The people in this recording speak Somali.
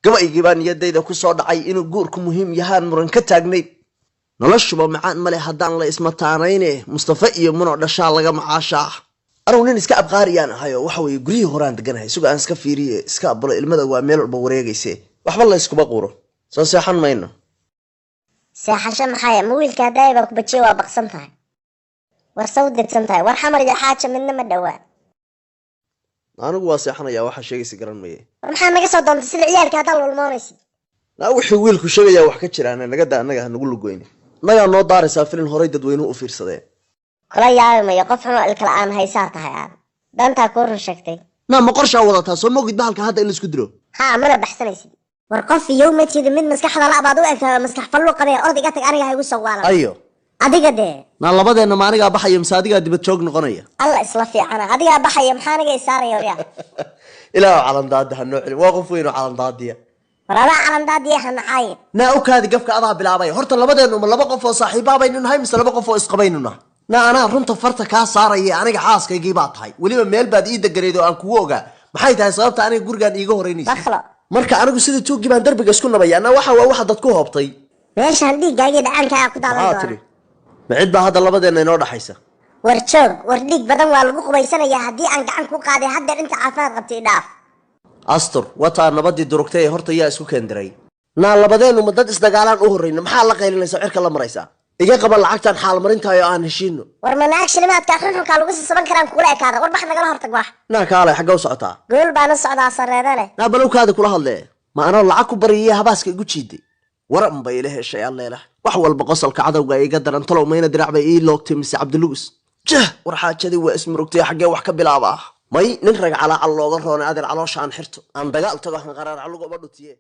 gabaygii baan niyadayda ku soo dhacay inuu guurku muhiim yahaan muran ka taagnayd noloshuba macaan male haddaan la ismataanayne Mustafa iyo Muno dhashaa laga macaashaa anigu nin iska abqaariyaan ahayo waxa weeye guriyii horaan deganahay suga aan iska fiiriye iska abalo ilmada waa meel walba wareegayse waxba la iskuba quro soo seexan mayno seexasho maxay ma wiilka daayba ku bajiyo waa baqsan tahay war soo degsan tahay war xamar iyo xaaja midna ma dhawaa anigu waa seexanaya waxa sheegaysi garan maye maxaa naga soo doontay sida ciyaalka hadal walmoonaysi la wixii wiilku sheegaya wax ka jiraan naga anaga nagu lugoyn naga noo daaraysa filin horay dadweynuhu u fiirsadeen kala yaabay qof xun oo kala aan haysaa tahay aan danta ku rusheegtay ma qorsha wadataa soo moogid bahalka hadda in la isku diro ha mana baxsanaysid war qof yowmatida mid maskaxda la abaad u egtaa maskax fallo qabay ordiga tag aniga haygu soo waalan ayo adiga de na labadeena ma aniga baxay masaadiga dibad joog noqonaya alla isla fiicana adiga baxay maxaa aniga isaarayo riyaa ilaa calan daadaha noo xil waa qof weyn oo calan daadiya waraba calan daadiya hanacay na u kaadi gafka adaa bilaabay horta labadeenu ma laba qof oo saaxiibabaynu nahay mise laba qof oo isqabaynu nahay na ana runta farta ka saaraya aniga xaaskaygii baa tahay waliba meel baad ii dagareedo aan kugu ogaa maxay tahay sababta aniga gurigan iiga horeynaysa marka anigu sida tuugi baan darbiga isku nabayana waxa dad ku hoobtay meeshan dhiigaaga dhacanka ku daalan ma cid baa hadda labadeena inoo dhaxaysa war joog war dhiig badan waa lagu qubaysanayaa haddii aan gacan ku qaaday hadda inta caafimaad qabtay dhaaf astur wata nabadii durugtay horta yaa isku keendiray na labadeenu ma dad isdagaalaan u horeyna maxaa la qaylinaysa cirka la maraysa iga qaba lacagtan xaal marintaay oo aan heshiino war manaag shilimaadka xunxunka lagu saban karaan kula ekaada war bax nagala hortag wax na kaalay xagga u socotaa gool baan u socdaa sareedane na balowkaada kula hadlee ma ana lacag ku bariyay habaaska igu jiiday waran bay la heshay alleela wax walba qosolka cadawga iga daran talow mayna dirac bay ii loogtay mise Cabdiluus jah war xaajadii waa ismurugtay xagee wax ka bilaaba may nin rag calaa looga roonay adeer calooshaan xirto aan dagaal tago han qaraar calugo ba dhutiye